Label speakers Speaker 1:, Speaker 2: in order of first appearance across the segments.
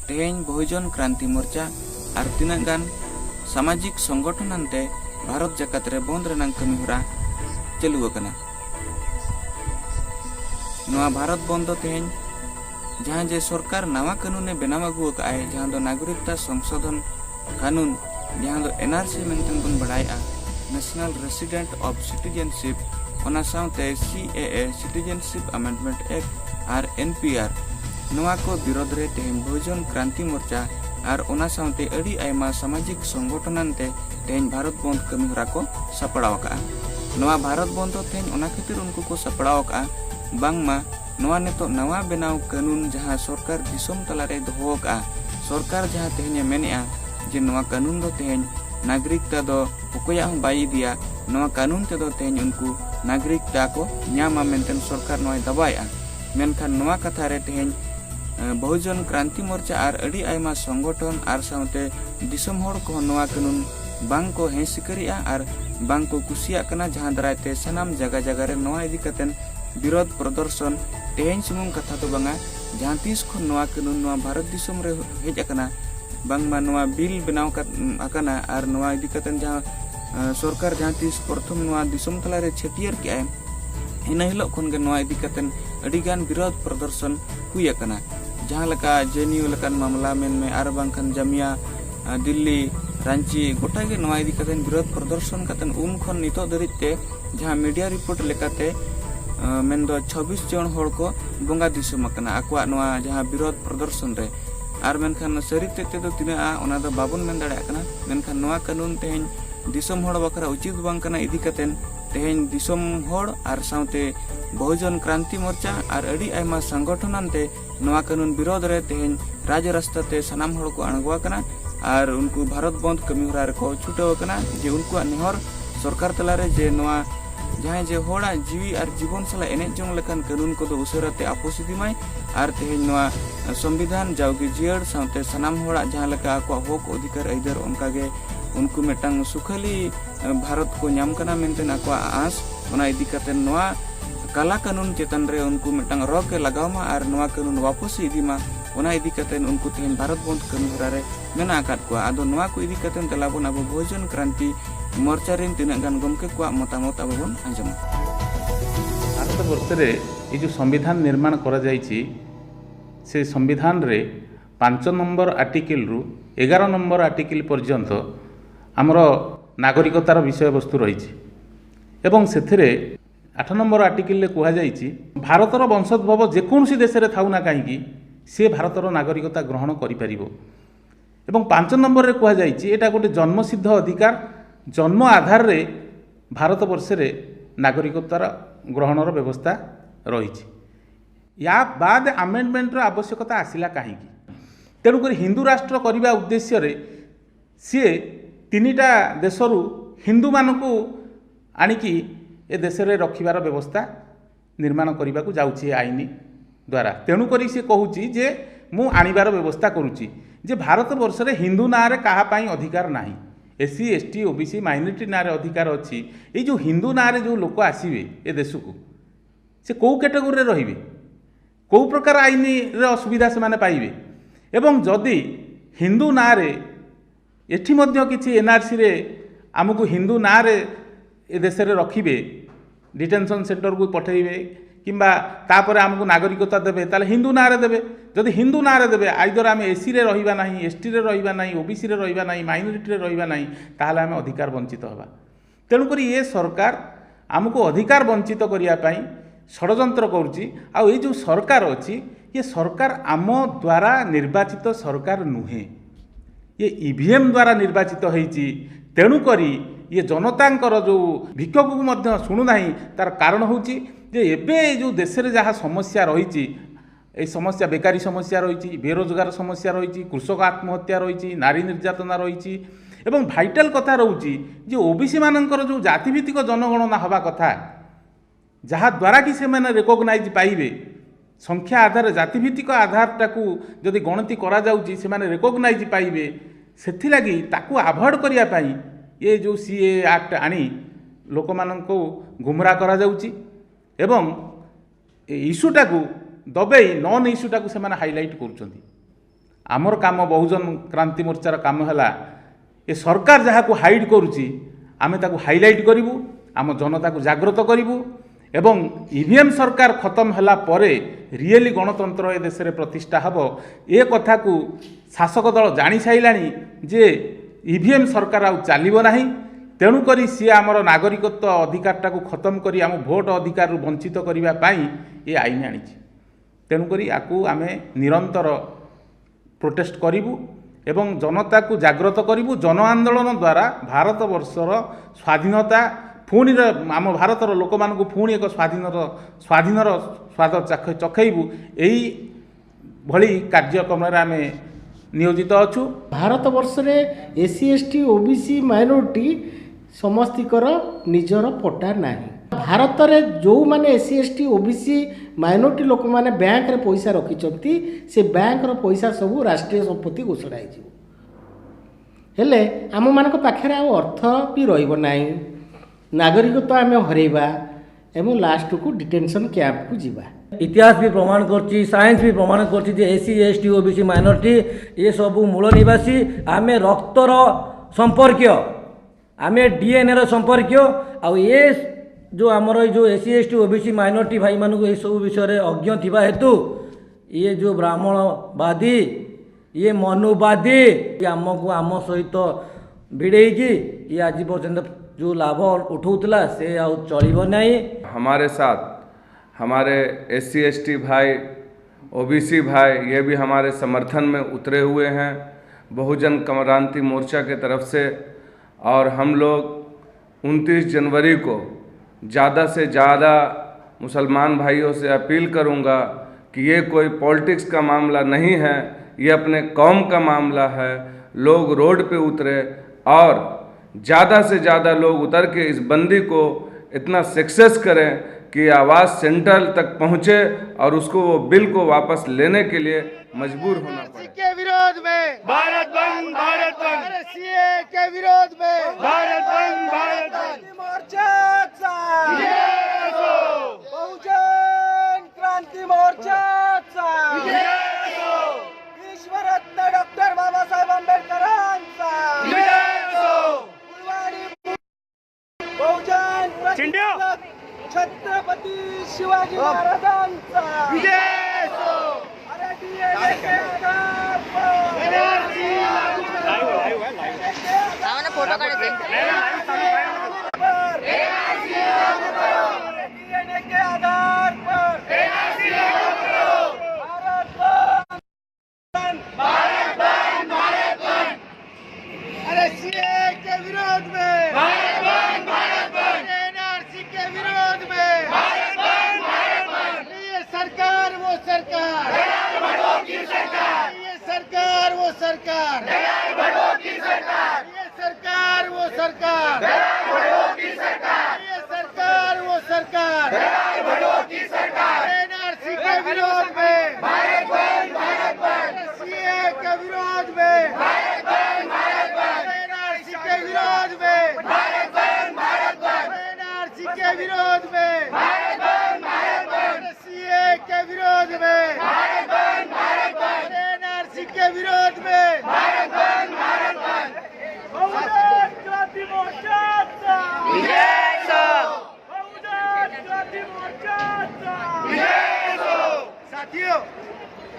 Speaker 1: तेहेन बहुजन क्रांति मोर्चा और तीना गान सामाजिक संगठन अंते भारत जाकत रे बंद रेनांग कमी होरा चालू अकना। नवा भारत बंद तेहेन जहां जे सरकार नवा कानून बनाव अगू अकाय जहां दो नागरिकता संशोधन कानून जहां दो एनआरसी मेंटेन बन बढ़ाया नेशनल रेसिडेंट ऑफ सिटीजनशिप ओना साउते सीएए सिटीजनशिप अमेंडमेंट एक्ट और एनपीआर नवा को विरोध रे तेहेन बहुजन क्रांति मोर्चा और ओना साउते अड़ी आयमा सामाजिक संगठनानते तेहेन भारत बंद कमी होरा को सपड़ाव का। नवा भारत बंद तेहेन ओना खातिर उनको को सपड़ाव का बांगमा नवा नेतो नवा बनाव कानून जहां सरकार दिसोम तलारे दोहो का सरकार जहां तेहेन मेनेआ जे नवा कानून दो तेहेन नागरिकता दो ओकोया हूं बाई दिया नवा कानून ते दो तेहेन उनको नागरिकता को न्यामा मेंटेन सरकार नवा दबाया मेनखान नवा कथा रे तेहेन बहुजन क्रांति मोर्चा और अड़ी आयमा संगठन और साउते दिसोम होड़ को नवा कानून बांग को हे सिकरिया और बांग को कुसिया कना जहां दरायते सनाम जगह जगह रे नवा इदी कतेन विरोध प्रदर्शन तेहेन सुमुंग कथा तो बांगा जहां तीस खन नवा कानून नवा भारत दिसोम रे हेज अकना बांगमा नवा बिल बनाव अकना और नवा इदी कतेन जहां सरकार जहां तीस प्रथम नवा दिसोम तला रे छेटियर के आय इन हिलो खन गे नवा इदी कतेन अड़ी गान विरोध प्रदर्शन हुई अकना जहां लका जेएनयू लकान मामला मेन में आर बांगखान जामिया दिल्ली रांची गोटा गे नवा इदी कतेन विरोध प्रदर्शन कतेन उन खन नितो दरिते जहां मीडिया रिपोर्ट लेकाते मेन दो 26 जन होड़ को बंगा दिसोम अकना आकवा नवा जहां विरोध प्रदर्शन रे आर मेनखान सरिते ते दो तिना ओना दो बाबन मेन दाड़े अकना मेनखान नवा कानून तेहेन दिसोम होड़ बकरा उचित बांग कना इदी कतेन तेहेन दिसोम होड़ आर साउते बहुजन क्रांति मोर्चा और अड़ी आयमा संगठनानते नवा कानून विरोध रे तेहेन राज रास्ता ते सनाम होड़ को अणगवा कना और उनको भारत बंद कमी होरा रे को छुटाव कना जे उनको नेहर सरकार तलारे जे नवा जहां जे होड़ा जीवी और जीवन सला एने जंग लेकान कानून को दो उसरते आपोसिदी माय और तेहेन नवा संविधान जावगे जियर साउते सनाम होड़ा जहां लेका को हक अधिकार अइदर उनका गे उनको मेटांग सुखाली भारत को नाम कना मेंटेन आको आस ओना इदी कते नवा काला कानून चेतन रे उनको मेटांग रॉ के लगावमा और नवा कानून वापस इदीमा ओना इदी कते उनको तेहेन भारत बंद कमी होरा रे मेना आकात को आदो नवा को इदी कते तलाबन अब बहुजन क्रांति मोर्चा रेन तीना गान गमके को मतामत अब बन आंजम
Speaker 2: भारत वर्ष रे ये जो संविधान निर्माण करा जायछि से संविधान रे 5 नंबर आर्टिकल रु 11 नंबर आर्टिकल पर्यंत आमर नागरिकतार विषय वस्तु रही एवं से 8 नंबर आर्टिकल कह भारतर वंशोद्भव जेकोसी देश में थाउ ना कहीं सी भारतर नागरिकता ग्रहण करिपारिबो एवं 5 नंबर रे कह यहाँ गोटे जन्मसिद्ध अधिकार जन्म आधार रे भारत वर्ष रे नागरिकतार ग्रहणर व्यवस्था रही या बाद आमेंडमेंटर आवश्यकता आसिला कहीं तेणुक हिंदू राष्ट्र करने उद्देश्य रे सी 3टा देशरू हिंदू मानकू आनिकी ए देश रे रखिबार व्यवस्था निर्माण करने को जाउछि आईन द्वारा तेणुक सी कहूँ जे मु आनिबार व्यवस्था करुच्ची जे भारत वर्ष रे हिंदू ना रे कहा पाई अधिकार नाही एससी एसटी ओबीसी माइनॉरिटी ना रे अधिकार अच्छी ये जो हिंदू ना रे जो लोक आसवे ए देश को से कौ कैटेगोरी रे कौ प्रकार आईन रे असुविधा से माने पाइबे एवं जदि हिंदू ना रे एठी मध्य किछि एनआरसी रे आमको हिंदू ना रे ए देश रे रखिबे डिटेंशन सेंटर को पठेबे किंबा तापर आमको नागरिकता देबे ताले हिंदू ना रे देबे जदि हिंदू ना रे देबे आइदर आम एससी रे रहिबा नाही एसटी रे रहिबा नाही ओबीसी रे रहिबा नाही माइनॉरिटी रे रहिबा नाही ताले आम अधिकार वंचित हबा तेणु करी ये सरकार आमको अधिकार वंचित करिया पई षडयंत्र करुच्ची आ ये जो सरकार अच्छी ये सरकार आम द्वारा निर्वाचित सरकार नुहे ये ईवीएम द्वारा निर्वाचित होईची तेणुकरी ये जनतांकर जो भिक्षक को मध्य शुणुना तार कारण होची जे एबे जो देश रे जहाँ समस्या रही समस्या बेकारी समस्या रही बेरोजगार समस्या रही कृषक आत्महत्या रही नारी निर्यातना रही एवं भाइटाल कथा रोची जे ओबीसी मानकर जो जातिभित्तिक जनगणना हवा कथा जहाँ द्वारा कि से मैंने रेकग्नाइज पाइबे संख्या आधार जातिभित्तिक आधारटा को जदि गणति करा जाउची से माने रेकग्नाइज पाइबे सेथिलागी ताकू अवॉइड करिया पाई ये जो सीए एक्ट आनी लोक माननको गुमराह करा जाउची एवं इश्यूटा को दबे नॉन इश्यूटा को से माने हाइलाइट करुचंती आमर काम बहुजन क्रांति मोर्चार काम है ए सरकार जहाँ को हाइड करुच्ची आमे ताकू हाइलाइट करूँ आम जनता को जागृत करूँ एवं ईवीएम सरकार खत्म होला परे रियली गणतंत्र ए देश में प्रतिष्ठा हब ए कथा को शासक दल जानी साइलानी जे ईवीएम सरकार आउ चलिबो नाही तेणुकरी सी आमर नागरिकत्व अधिकारटा को खत्म करी आम भोट अधिकार वंचित करने पाई ये आईन आनी तेणुकरी आकू आमे निरंतर प्रोटेस्ट करूँ एवं जनता को जागृत करूँ जन आंदोलन द्वारा भारत वर्षर स्वाधीनता पुणी आम भारतर लोक मान पुणी एक स्वाधीनर स्वाद चखेबू यही भली कार्यक्रम आम नियोजित अच्छु।
Speaker 3: भारत वर्ष रे एससी एसटी ओबीसी माइनॉरिटी समस्तिकर निजर पट्टा नाही। भारत रे जो माने एससी एसटी ओबीसी माइनॉरिटी लोक माने बैंक रे पैसा रखिचंती से बैंक रो पैसा सब राष्ट्रीय संपत्ति घोषणा हो हेले आम मानक पाखरे आ अर्थ भी रहिबो नाही नागरिकत्व आम हरैबा एवं लास्ट को डिटेंशन कैंप को जीवा।
Speaker 4: इतिहास भी प्रमाण करछि साइंस भी प्रमाण करछि जे एससी एसटी ओबीसी माइनॉरिटी ये सब मूल निवासी आमे रक्तर संपर्क आमे डीएनए रो संपर्क आ ये जो आमर जो एससी एसटी ओबीसी माइनॉरिटी भाई मानक ये सब विषय अज्ञ थिबा हेतु ये जो ब्राह्मणवादी ये मनुवादी आमको आम सहित भिड़े ये आज पर्यंत जो लाभ उठाऊला से चलो नहीं।
Speaker 5: हमारे साथ हमारे एससी एसटी भाई ओबीसी भाई ये भी हमारे समर्थन में उतरे हुए हैं बहुजन क्रांति मोर्चा के तरफ से और हम लोग 29 जनवरी को ज़्यादा से ज़्यादा मुसलमान भाइयों से अपील करूंगा कि ये कोई पॉलिटिक्स का मामला नहीं है, ये अपने कौम का मामला है। लोग रोड पे उतरे और ज़्यादा से ज़्यादा लोग उतर के इस बंदी को इतना सक्सेस करें कि आवाज़ सेंट्रल तक पहुँचे और उसको वो बिल को वापस लेने के लिए मजबूर होना पड़े।
Speaker 6: के विरोध में भारत बंद, भारत बंद। सीए के विरोध में भारत बंद, भारत बंद। मोर्चाचा बहुजन क्रांती मोर्चाचा विश्वरत्न डॉक्टर बाबासाहेब आंबेडकरांचा बहुजन छत्रपती शिवाजी महाराजांचा अरे डीएनए के आधार पर
Speaker 7: फोटो काढायचे
Speaker 6: डीएनए के आधार पर भारत बंद, भारत बंद। अरे सीए के विरोध में भारत बंद, भारत बंद। एनआरसी के विरोध में भारत बंद, भारत बंद। ये सरकार वो सरकार की सरकार, ये सरकार वो सरकार की सरकार, ये सरकार वो सरकार की सरकार, ये सरकार वो सरकार की सरकार। एनआरसी के विरोध में भारत बंद, भारत बंद। सीए के विरोध में भारत बंद, भारत बंद। एनआरसी के विरोध में भारत बंद, भारत बंद। एनआरसी के विरोध में भारत बंद, भारत बंद। सीए के विरोध में भारत बंद, भारत बंद। एनआरसी के विरोध में भारत बंद, भारत बंद। बहुजन क्रांति मोर्चाचा बहुजन क्रांति मोर्चाचा। साथियों,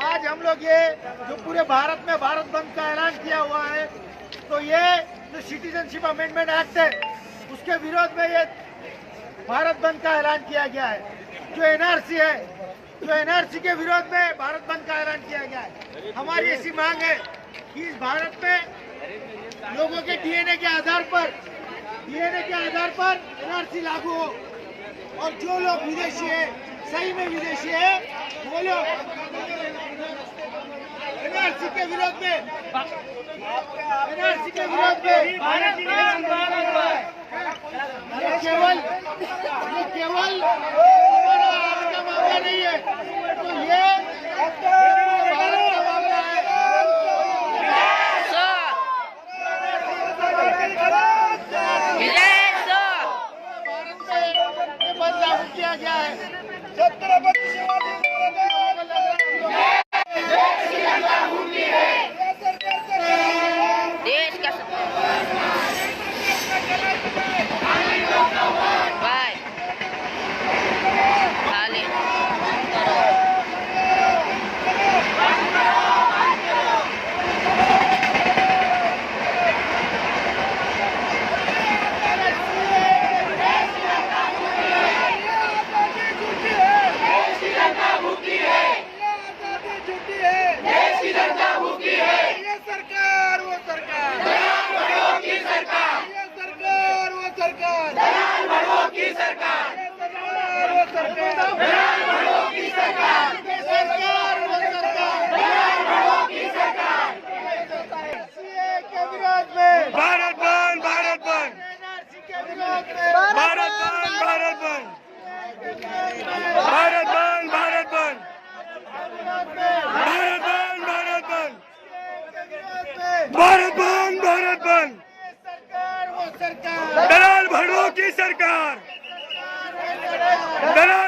Speaker 6: आज हम लोग ये जो पूरे भारत में भारत बंद का ऐलान किया हुआ है, तो ये जो सिटीजनशिप अमेंडमेंट एक्ट है उसके विरोध में ये भारत बंद का ऐलान किया गया है। जो एनआरसी है, जो एनआरसी के विरोध में भारत बंद का ऐलान किया गया है। हमारी ऐसी मांग है कि इस भारत में लोगों के डीएनए के आधार पर एनआरसी लागू हो और जो लोग विदेशी है, सही में विदेशी है, वो लोग एनआरसी के विरोध में ये केवल हमारा आज का मामला नहीं है, तो ये भारत का मामला है। भारत में बंद लागू किया गया है। छत्रपति शिवाजी महाराज भारत बंद, भारत बंद, भारत बंद, भारत बंद, भारत बंद, भारत बंद, भारत बंद, भारत बंद, भारत बंद, भारत बंद, दलाल भड़ों की सरकार, दलाल